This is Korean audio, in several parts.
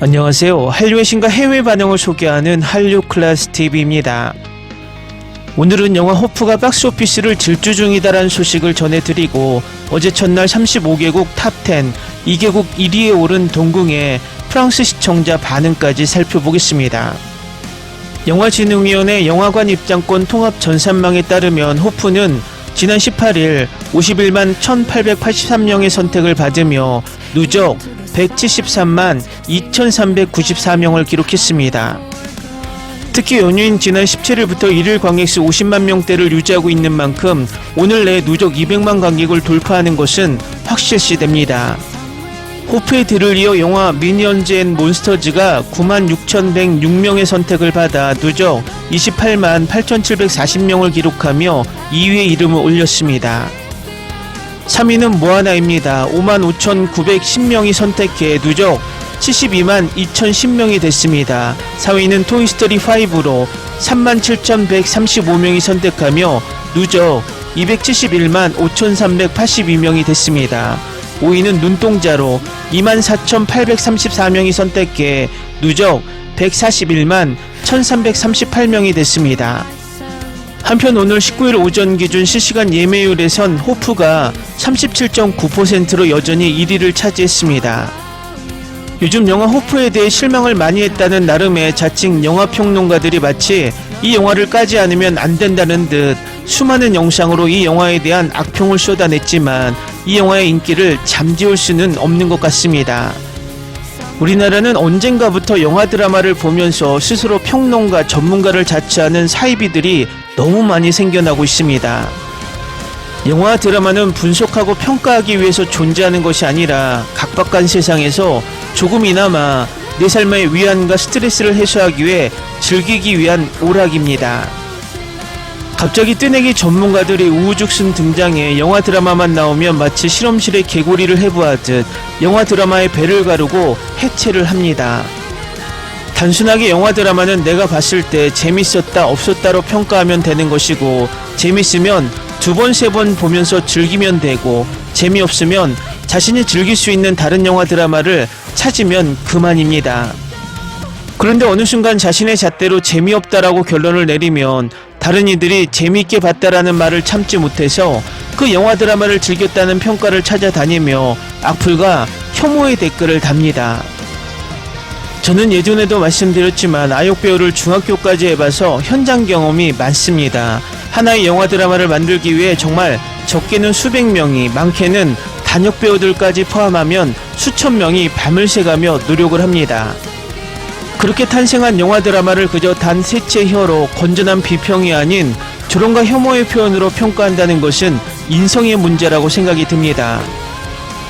안녕하세요. 한류의 신과 해외 반응을 소개하는 한류클래스TV입니다. 오늘은 영화 호프가 박스오피스를 질주 중이다라는 소식을 전해드리고 어제 첫날 35개국 탑10, 2개국 1위에 오른 동궁의 프랑스 시청자 반응까지 살펴보겠습니다. 영화진흥위원회 영화관 입장권 통합 전산망에 따르면 호프는 지난 18일 51만 1883명의 선택을 받으며 누적 173만 2394명을 기록했습니다. 특히 연휴인 지난 17일부터 1일 관객수 50만 명대를 유지하고 있는 만큼 오늘 내 누적 200만 관객을 돌파하는 것은 확실시됩니다. 호프의 뒤를 이어 영화 미니언즈 앤 몬스터즈가 9만 6106명의 선택을 받아 누적 28만 8740명을 기록하며 2위의 이름을 올렸습니다. 3위는 모아나입니다. 5만 5910명이 선택해 누적 72만 2010명이 됐습니다. 4위는 토이스토리5로 3만 7135명이 선택하며 누적 271만 5382명이 됐습니다. 5위는 눈동자로 24,834명이 선택해 누적 141만 1338명이 됐습니다. 한편 오늘 19일 오전 기준 실시간 예매율에선 호프가 37.9%로 여전히 1위를 차지했습니다. 요즘 영화 호프에 대해 실망을 많이 했다는 나름의 자칭 영화평론가들이 마치 이 영화를 까지 않으면 안 된다는 듯 수많은 영상으로 이 영화에 대한 악평을 쏟아냈지만 이 영화의 인기를 잠재울 수는 없는 것 같습니다. 우리나라는 언젠가부터 영화 드라마를 보면서 스스로 평론가, 전문가를 자처하는 사이비들이 너무 많이 생겨나고 있습니다. 영화 드라마는 분석하고 평가하기 위해서 존재하는 것이 아니라 각박한 세상에서 조금이나마 내 삶의 위안과 스트레스를 해소하기 위해 즐기기 위한 오락입니다. 갑자기 뜨내기 전문가들이 우후죽순 등장해 영화 드라마만 나오면 마치 실험실에 개구리를 해부하듯 영화 드라마의 배를 가르고 해체를 합니다. 단순하게 영화 드라마는 내가 봤을 때 재밌었다 없었다로 평가하면 되는 것이고 재밌으면 2번, 3번 보면서 즐기면 되고 재미없으면 자신이 즐길 수 있는 다른 영화 드라마를 찾으면 그만입니다. 그런데 어느 순간 자신의 잣대로 재미없다라고 결론을 내리면 다른 이들이 재미있게 봤다라는 말을 참지 못해서 그 영화 드라마를 즐겼다는 평가를 찾아다니며 악플과 혐오의 댓글을 답니다. 저는 예전에도 말씀드렸지만 아역 배우를 중학교까지 해봐서 현장 경험이 많습니다. 하나의 영화 드라마를 만들기 위해 정말 적게는 수백 명이, 많게는 단역 배우들까지 포함하면 수천 명이 밤을 새가며 노력을 합니다. 그렇게 탄생한 영화 드라마를 그저 단 셋째 혀로 건전한 비평이 아닌 조롱과 혐오의 표현으로 평가한다는 것은 인성의 문제라고 생각이 듭니다.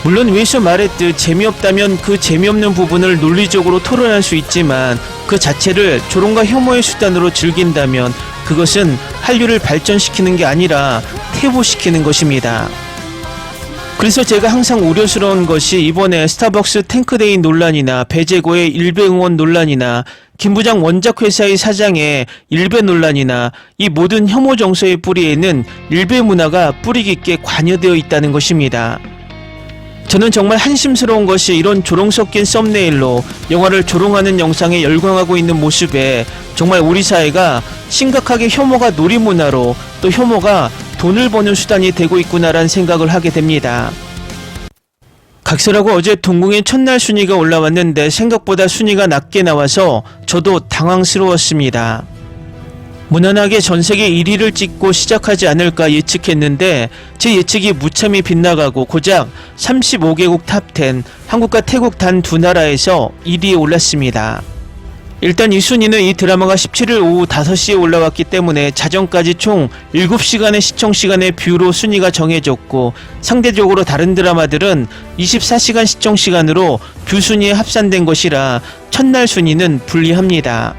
물론 위에서 말했듯 재미없다면 그 재미없는 부분을 논리적으로 토론할 수 있지만 그 자체를 조롱과 혐오의 수단으로 즐긴다면 그것은 한류를 발전시키는 게 아니라 퇴보시키는 것입니다. 그래서 제가 항상 우려스러운 것이 이번에 스타벅스 탱크데이 논란이나 배재고의 일베 응원 논란이나 김 부장 원작 회사의 사장의 일베 논란이나 이 모든 혐오 정서의 뿌리에는 일베 문화가 뿌리 깊게 관여되어 있다는 것입니다. 저는 정말 한심스러운 것이 이런 조롱 섞인 썸네일로 영화를 조롱하는 영상에 열광하고 있는 모습에 정말 우리 사회가 심각하게 혐오가 놀이문화로 또 혐오가 돈을 버는 수단이 되고 있구나라는 생각을 하게 됩니다. 각설하고 어제 동궁의 첫날 순위가 올라왔는데 생각보다 순위가 낮게 나와서 저도 당황스러웠습니다. 무난하게 전세계 1위를 찍고 시작하지 않을까 예측했는데 제 예측이 무참히 빗나가고 고작 35개국 탑10, 한국과 태국 단 2나라에서 1위에 올랐습니다. 일단 이 순위는 이 드라마가 17일 오후 5시에 올라왔기 때문에 자정까지 총 7시간의 시청시간의 뷰로 순위가 정해졌고 상대적으로 다른 드라마들은 24시간 시청시간으로 뷰 순위에 합산된 것이라 첫날 순위는 불리합니다.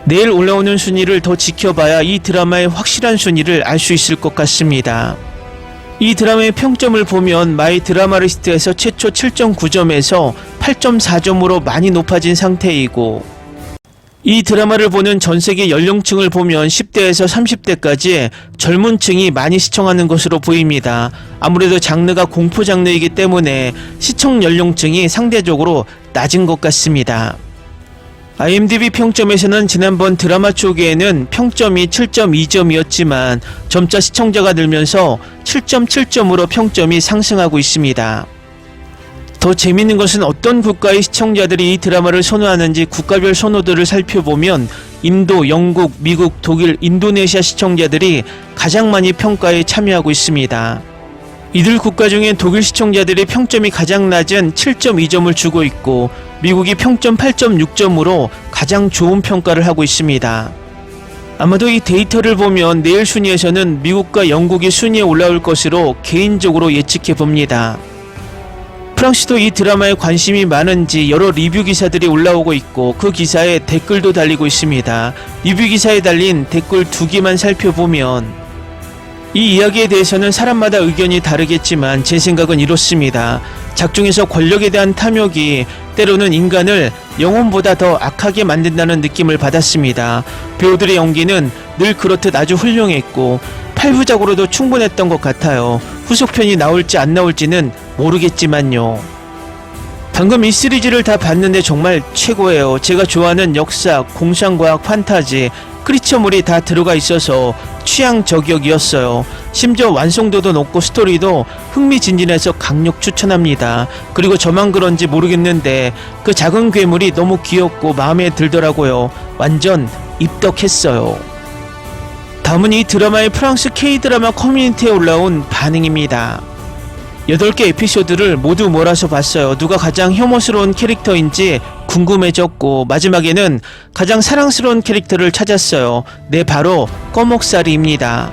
내일 올라오는 순위를 더 지켜봐야 이 드라마의 확실한 순위를 알 수 있을 것 같습니다. 이 드라마의 평점을 보면 마이 드라마리스트에서 최초 7.9점에서 8.4점으로 많이 높아진 상태이고 이 드라마를 보는 전 세계 연령층을 보면 10대에서 30대까지 젊은 층이 많이 시청하는 것으로 보입니다. 아무래도 장르가 공포 장르이기 때문에 시청 연령층이 상대적으로 낮은 것 같습니다. IMDb 평점에서는 지난번 드라마 초기에는 평점이 7.2점이었지만 점차 시청자가 늘면서 7.7점으로 평점이 상승하고 있습니다. 더 재밌는 것은 어떤 국가의 시청자들이 이 드라마를 선호하는지 국가별 선호도를 살펴보면 인도, 영국, 미국, 독일, 인도네시아 시청자들이 가장 많이 평가에 참여하고 있습니다. 이들 국가 중에 독일 시청자들이 평점이 가장 낮은 7.2점을 주고 있고 미국이 평점 8.6점으로 가장 좋은 평가를 하고 있습니다. 아마도 이 데이터를 보면 내일 순위에서는 미국과 영국이 순위에 올라올 것으로 개인적으로 예측해 봅니다. 프랑스도 이 드라마에 관심이 많은지 여러 리뷰 기사들이 올라오고 있고 그 기사에 댓글도 달리고 있습니다. 리뷰 기사에 달린 댓글 2개만 살펴보면 이 이야기에 대해서는 사람마다 의견이 다르겠지만 제 생각은 이렇습니다. 작중에서 권력에 대한 탐욕이 때로는 인간을 영혼보다 더 악하게 만든다는 느낌을 받았습니다. 배우들의 연기는 늘 그렇듯 아주 훌륭했고 8부작으로도 충분했던 것 같아요. 후속편이 나올지 안 나올지는 모르겠지만요. 방금 이 시리즈를 다 봤는데 정말 최고예요. 제가 좋아하는 역사, 공상과학, 판타지, 크리처물이 다 들어가 있어서 취향 저격이었어요. 심지어 완성도도 높고 스토리도 흥미진진해서 강력 추천합니다. 그리고 저만 그런지 모르겠는데 그 작은 괴물이 너무 귀엽고 마음에 들더라고요. 완전 입덕했어요. 다음은 이 드라마의 프랑스 K-드라마 커뮤니티에 올라온 반응입니다. 8개 에피소드를 모두 몰아서 봤어요. 누가 가장 혐오스러운 캐릭터인지 궁금해졌고 마지막에는 가장 사랑스러운 캐릭터를 찾았어요. 네, 바로 꺼목살이입니다.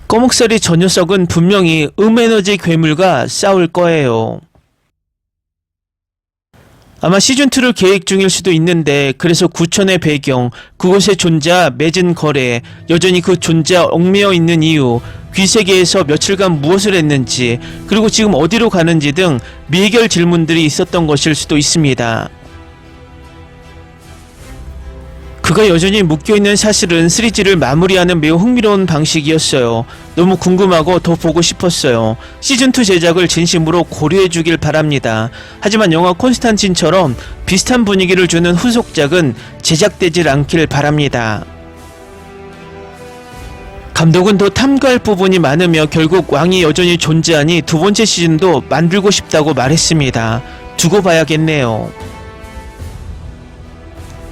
꺼목살이 저 녀석은 분명히 음에너지 괴물과 싸울 거예요. 아마 시즌2를 계획 중일 수도 있는데 그래서 구천의 배경, 그곳의 존재와 맺은 거래, 여전히 그 존재와 얽매여 있는 이유, 귀세계에서 며칠간 무엇을 했는지, 그리고 지금 어디로 가는지 등 미해결 질문들이 있었던 것일 수도 있습니다. 그가 여전히 묶여있는 사실은 시리즈를 마무리하는 매우 흥미로운 방식이었어요. 너무 궁금하고 더 보고 싶었어요. 시즌2 제작을 진심으로 고려해주길 바랍니다. 하지만 영화 콘스탄틴처럼 비슷한 분위기를 주는 후속작은 제작되질 않길 바랍니다. 감독은 더 탐구할 부분이 많으며 결국 왕이 여전히 존재하니 두 번째 시즌도 만들고 싶다고 말했습니다. 두고 봐야겠네요.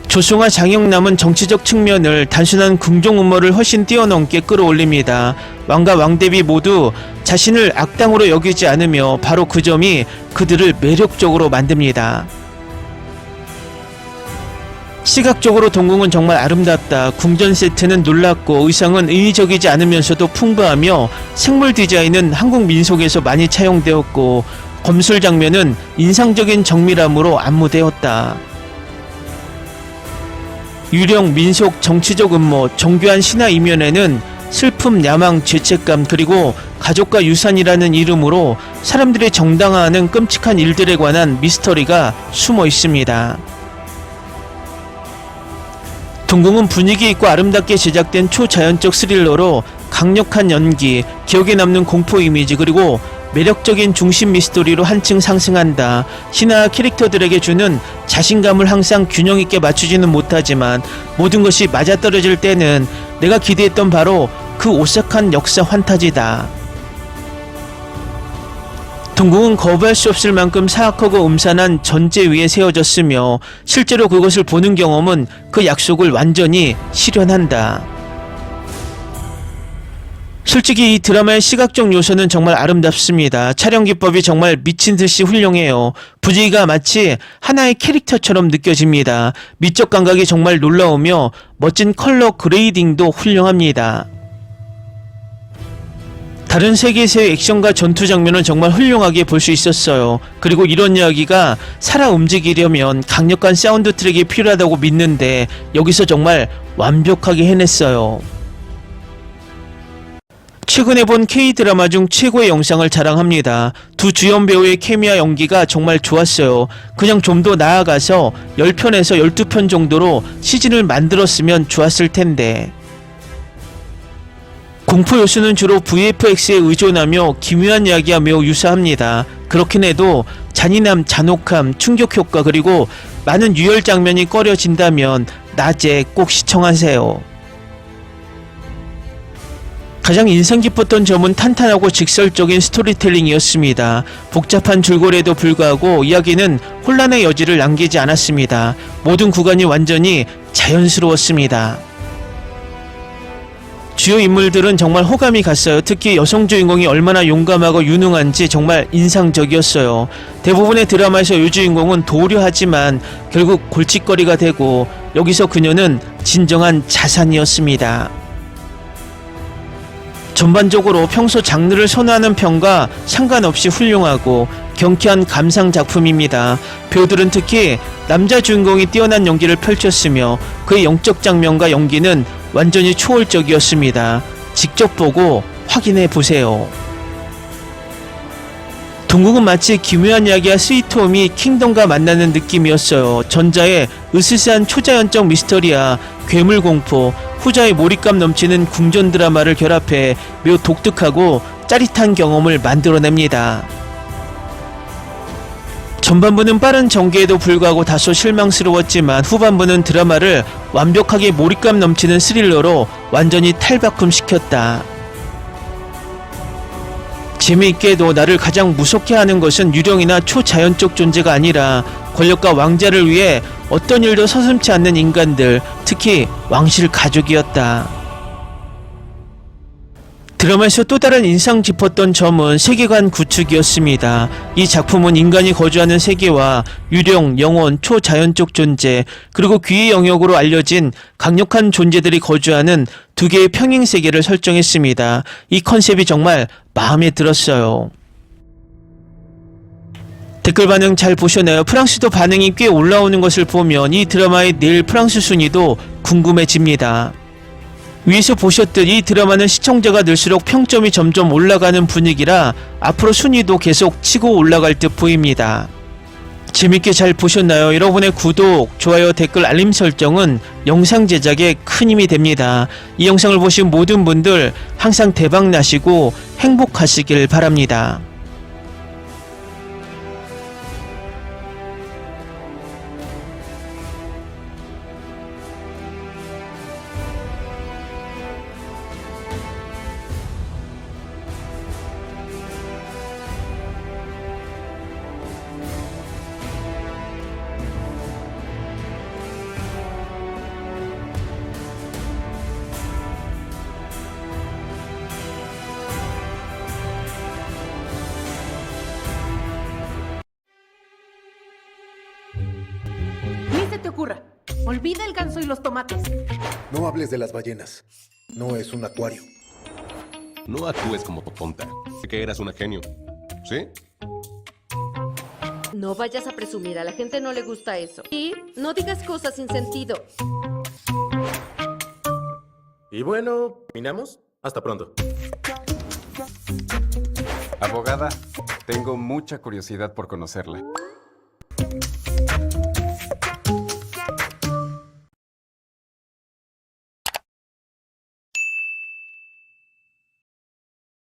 조성아 장영남은 정치적 측면을 단순한 궁정 음모를 훨씬 뛰어넘게 끌어올립니다. 왕과 왕대비 모두 자신을 악당으로 여기지 않으며 바로 그 점이 그들을 매력적으로 만듭니다. 시각적으로 동궁은 정말 아름답다. 궁전 세트는 놀랍고 의상은 인위적이지 않으면서도 풍부하며 생물 디자인은 한국 민속에서 많이 차용되었고 검술 장면은 인상적인 정밀함으로 안무되었다. 유령, 민속, 정치적 음모, 정교한 신화 이면에는 슬픔, 야망, 죄책감, 그리고 가족과 유산이라는 이름으로 사람들이 정당화하는 끔찍한 일들에 관한 미스터리가 숨어 있습니다. 동궁은 분위기 있고 아름답게 제작된 초자연적 스릴러로 강력한 연기, 기억에 남는 공포 이미지, 그리고 매력적인 중심 미스터리로 한층 상승한다. 신화 캐릭터들에게 주는 자신감을 항상 균형 있게 맞추지는 못하지만 모든 것이 맞아떨어질 때는 내가 기대했던 바로 그 오싹한 역사 환타지다. 동궁은 거부할 수 없을 만큼 사악하고 음산한 전제 위에 세워졌으며 실제로 그것을 보는 경험은 그 약속을 완전히 실현한다. 솔직히 이 드라마의 시각적 요소는 정말 아름답습니다. 촬영 기법이 정말 미친듯이 훌륭해요. 분위기가 마치 하나의 캐릭터처럼 느껴집니다. 미적 감각이 정말 놀라우며 멋진 컬러 그레이딩도 훌륭합니다. 다른 세계에서의 액션과 전투 장면은 정말 훌륭하게 볼 수 있었어요. 그리고 이런 이야기가 살아 움직이려면 강력한 사운드 트랙이 필요하다고 믿는데 여기서 정말 완벽하게 해냈어요. 최근에 본 K-드라마 중 최고의 영상을 자랑합니다. 두 주연 배우의 케미와 연기가 정말 좋았어요. 그냥 좀 더 나아가서 10편에서 12편 정도로 시즌을 만들었으면 좋았을 텐데. 공포 요소는 주로 VFX에 의존하며 기묘한 이야기와 매우 유사합니다. 그렇긴 해도 잔인함, 잔혹함, 충격 효과 그리고 많은 유혈 장면이 꺼려진다면 낮에 꼭 시청하세요. 가장 인상 깊었던 점은 탄탄하고 직설적인 스토리텔링이었습니다. 복잡한 줄거리에도 불구하고 이야기는 혼란의 여지를 남기지 않았습니다. 모든 구간이 완전히 자연스러웠습니다. 주요 인물들은 정말 호감이 갔어요. 특히 여성 주인공이 얼마나 용감하고 유능한지 정말 인상적이었어요. 대부분의 드라마에서 여주인공은 도우려하지만 결국 골칫거리가 되고 여기서 그녀는 진정한 자산이었습니다. 전반적으로 평소 장르를 선호하는 편과 상관없이 훌륭하고 경쾌한 감상 작품입니다. 배우들은 특히 남자 주인공이 뛰어난 연기를 펼쳤으며 그의 영적 장면과 연기는 완전히 초월적이었습니다. 직접 보고 확인해 보세요. 동국은 마치 기묘한 이야기와 스위트홈이 킹덤과 만나는 느낌이었어요. 전자의 으스스한 초자연적 미스터리와 괴물 공포, 후자의 몰입감 넘치는 궁전 드라마를 결합해 매우 독특하고 짜릿한 경험을 만들어냅니다. 전반부는 빠른 전개에도 불구하고 다소 실망스러웠지만 후반부는 드라마를 완벽하게 몰입감 넘치는 스릴러로 완전히 탈바꿈시켰다. 재미있게도 나를 가장 무섭게 하는 것은 유령이나 초자연적 존재가 아니라 권력과 왕자를 위해 어떤 일도 서슴지 않는 인간들, 특히 왕실 가족이었다. 드라마에서 또 다른 인상 깊었던 점은 세계관 구축이었습니다. 이 작품은 인간이 거주하는 세계와 유령, 영혼, 초자연적 존재, 그리고 귀의 영역으로 알려진 강력한 존재들이 거주하는 두 개의 평행 세계를 설정했습니다. 이 컨셉이 정말 마음에 들었어요. 댓글 반응 잘 보셨나요? 프랑스도 반응이 꽤 올라오는 것을 보면 이 드라마의 내일 프랑스 순위도 궁금해집니다. 위에서 보셨듯 이 드라마는 시청자가 늘수록 평점이 점점 올라가는 분위기라 앞으로 순위도 계속 치고 올라갈 듯 보입니다. 재밌게 잘 보셨나요? 여러분의 구독, 좋아요, 댓글, 알림 설정은 영상 제작에 큰 힘이 됩니다. 이 영상을 보신 모든 분들 항상 대박 나시고 행복하시길 바랍니다. Ni se te ocurra. Olvida el ganso y los tomates. No hables de las ballenas. No es un acuario. No actúes como tonta. Que eras una genio. ¿Sí? No vayas a presumir, a la gente no le gusta eso. Y no digas cosas sin sentido. Y bueno, ¿terminamos? Hasta pronto. Abogada, tengo mucha curiosidad por conocerla.